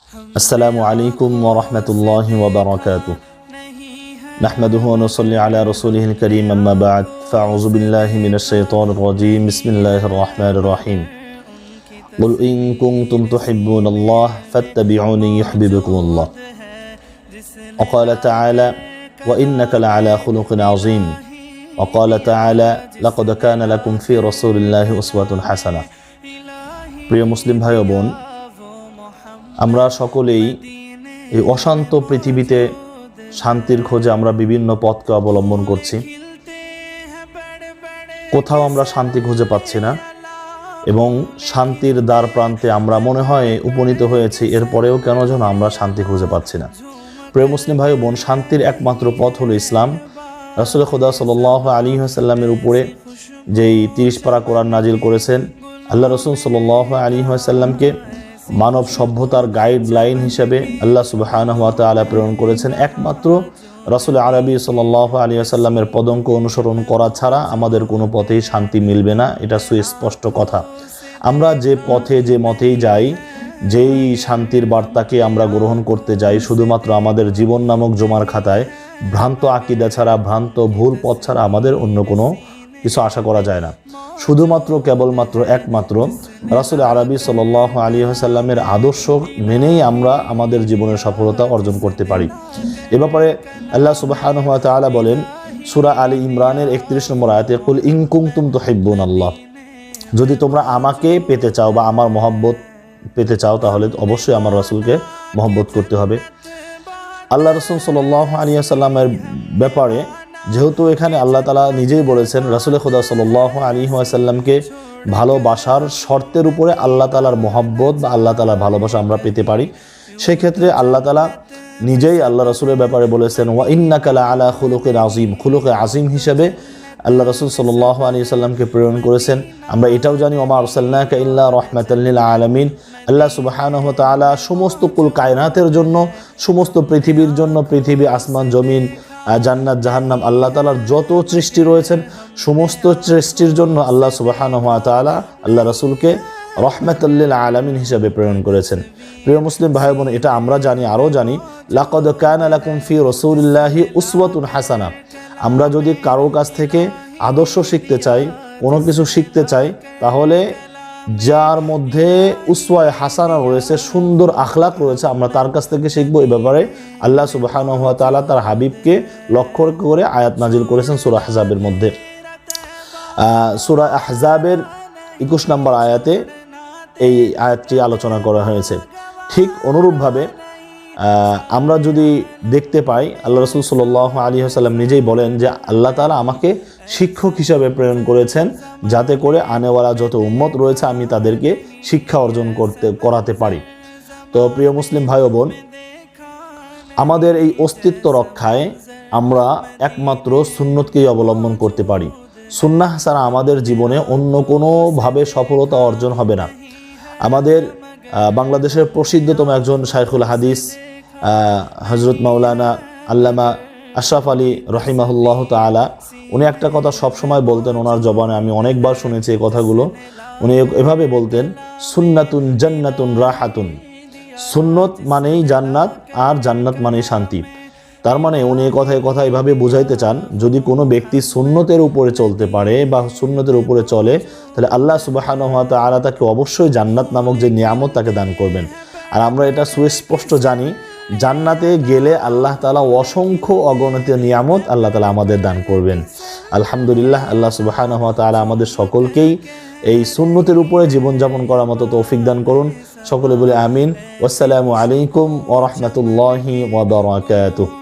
আসসালামু আলাইকুম ওয়া রাহমাতুল্লাহি ওয়া বারাকাতুহু নাহমাদুহু ওয়া নুসাল্লি আলা রাসূলিহিল কারীম আম্মা বা'দ ফাআউযু বিল্লাহি মিনাশ শাইতানির রাজীম বিসমিল্লাহির রাহমানির রাহিম কুল ইন কুনতুম তুহিব্বুনাল্লাহ ফাত্তাবি'উনি ইউহিব্বুকুমুল্লাহ ওয়া ক্বালা তাআলা ওয়া ইন্নাকা লা'আলা খুলুকিন আযীম ওয়া ক্বালা তাআলা লাকাদ কানা লাকুম ফি রাসূলিল্লাহি উসওয়াতুন হাসানাহ। প্রিয় মুসলিম ভাই ও বোন, আমরা সকলেই এই অশান্ত পৃথিবীতে শান্তির খোঁজে আমরা বিভিন্ন পথকে অবলম্বন করছি। কোথাও আমরা শান্তি খুঁজে পাচ্ছি না এবং শান্তির দ্বার প্রান্তে আমরা মনে হয় উপনীত হয়েছি, এরপরেও কেন যেন আমরা শান্তি খুঁজে পাচ্ছি না। প্রিয় মুসলিম ভাই বোন, শান্তির একমাত্র পথ হলো ইসলাম। রাসূল খুদা সাল্লাল্লাহু আলাইহি ওয়াসাল্লামের উপরে যেই 30 পারা কোরআন নাজিল করেছেন, আল্লাহ রাসূল সাল্লাল্লাহু আলাইহি ওয়াসাল্লামকে মানব সভ্যতার গাইডলাইন হিসেবে আল্লাহ সুবহানাহু ওয়া তাআলা প্রেরণ করেছেন। একমাত্র রাসূল আরবি সাল্লাল্লাহু আলাইহি ওয়াসাল্লামের পদঙ্ক অনুসরণ করা ছাড়া আমাদের কোনো পথেই শান্তি মিলবে না, এটা সুস্পষ্ট কথা। আমরা যে পথে যে মতেই যাই, যেই শান্তির বার্তাকে আমরা গ্রহণ করতে যাই, শুধুমাত্র আমাদের জীবন নামক জমার খাতায় ভ্রান্ত আকীদা ছাড়া, ভ্রান্ত ভুল পথ ছাড়া আমাদের অন্য কোনো কিছু আশা করা যায় না। শুধুমাত্র কেবলমাত্র একমাত্র রাসূল আরবি সাল্লাল্লাহু আলাইহি ওয়াসাল্লামের আদর্শ মেনেই আমরা আমাদের জীবনের সফলতা অর্জন করতে পারি। এ ব্যাপারে আল্লাহ সুবহানাহু ওয়া তাআলা বলেন সূরা আলী ইমরানের 31 নম্বর আয়াতে, কুল ইন কুনতুম তুহিব্বুনাল্লাহ, যদি তোমরা আমাকে পেতে চাও বা আমার মহব্বত পেতে চাও তাহলে অবশ্যই আমার রাসূলকে মহব্বত করতে হবে। আল্লাহ রাসূল সাল্লাল্লাহু আলাইহি ওয়াসাল্লামের ব্যাপারে যেহেতু এখানে আল্লাহ তাআলা নিজেই বলেছেন রাসূল খুদা সাল্লাল্লাহু আলাইহি ওয়াসাল্লামকে ভালোবাসার শর্তের উপরে আল্লাহ তাআলার মহব্বত বা আল্লাহ তাআলার ভালোবাসা আমরা পেতে পারি, সেই ক্ষেত্রে আল্লাহ তাআলা নিজেই আল্লাহ রাসূলের ব্যাপারে বলেছেন ওয়া ইন্নাকা লাআলা খুলুকিন আযীম, খুলুকে আযীম হিসেবে আল্লাহ রাসূল সাল্লাল্লাহু আলাইহি ওয়াসাল্লামকে প্রেরণ করেছেন। আমরা এটাও জানি ওয়া মা আরসালনাকা ইল্লা রাহমাতাল লিল আলামিন, আল্লাহ সুবহানাহু ওয়া তাআলা সমস্ত কুল কায়নাতের জন্য, সমস্ত পৃথিবীর জন্য, পৃথিবী, আসমান, জমিন, জান্নাত, জাহান্নাম, আল্লাহ তাআলার যত সৃষ্টি রয়েছেন সমস্ত সৃষ্টির জন্য আল্লাহ সুবহানাহু ওয়া তাআলা আল্লাহ রাসূলকে রাহমাতাল লিল আলামিন হিসেবে প্রেরণ করেছেন। প্রিয় মুসলিম ভাই বোন, এটা আমরা জানি, আরও জানি লাকাদ কানা লাকুম ফি রাসূলিল্লাহি উসওয়াতুন হাসানাহ। আমরা যদি কারোর কাছ থেকে আদর্শ শিখতে চাই, কোনো কিছু শিখতে চাই, তাহলে যার মধ্যে উসওয়ায়ে হাসানা রয়েছে, সুন্দর আখলাক রয়েছে, আমরা তার কাছ থেকে শিখবো। এই ব্যাপারে আল্লাহ সুবহানাহু ওয়া তাআলা তার হাবিবকে লক্ষ্য করে আয়াত নাজিল করেছেন সূরা আহজাবের মধ্যে। সূরা আহজাবের 21 নম্বর আয়াতে এই আয়াতটি আলোচনা করা হয়েছে। ঠিক অনুরূপভাবে আমরা যদি দেখতে পাই, আল্লাহ রাসূল সাল্লাল্লাহু আলাইহি ওয়াসাল্লাম নিজেই বলেন যে আল্লাহ তাআলা আমাকে শিক্ষক হিসাবে প্রেরণ করেছেন, যাতে করে আনেওয়ালা যত উম্মত রয়েছে আমি তাদেরকে শিক্ষা অর্জন করাতে পারি। তো প্রিয় মুসলিম ভাই ও বোন, আমাদের এই অস্তিত্ব রক্ষায় আমরা একমাত্র সুন্নতকেই অবলম্বন করতে পারি। সুন্নাহ ছাড়া আমাদের জীবনে অন্য কোনোভাবে সফলতা অর্জন হবে না। আমাদের বাংলাদেশের প্রসিদ্ধতম একজন শাইখুল হাদিস হযরত মাওলানা আল্লামা আশরাফ আলী রাহিমাহুল্লাহ তাআলা, উনি একটা কথা সবসময় বলতেন, ওনার জবানে আমি অনেকবার শুনেছি এই কথাগুলো। উনি এভাবে বলতেন, সুন্নাতুন জান্নাতুন রাহাতুন, সুন্নত মানেই জান্নাত আর জান্নাত মানেই শান্তি। তার মানে উনি এই কথা এভাবে বুঝাইতে চান, যদি কোনো ব্যক্তি সুন্নতের উপরে চলতে পারে বা সুন্নতের উপরে চলে, তাহলে আল্লাহ সুবহানাহু ওয়া তাআলা তাকে অবশ্যই জান্নাত নামক যে নিয়ামত তাকে দান করবেন। আর আমরা এটা সুস্পষ্ট জানি, জান্নাতে গেলে আল্লাহ তাআলা অসংখ্য অগণিত নিয়ামত আল্লাহ তাআলা আমাদের দান করবেন। আলহামদুলিল্লাহ, আল্লাহ সুবহানাহু ওয়া তাআলা আমাদের সকলকেই এই সুন্নতের উপরে জীবনযাপন করার মতো তৌফিক দান করুন। সকলে বলে আমিন। ওয়াসসালামু আলাইকুম ওয়া রাহমাতুল্লাহি ওয়া বারাকাতুহু।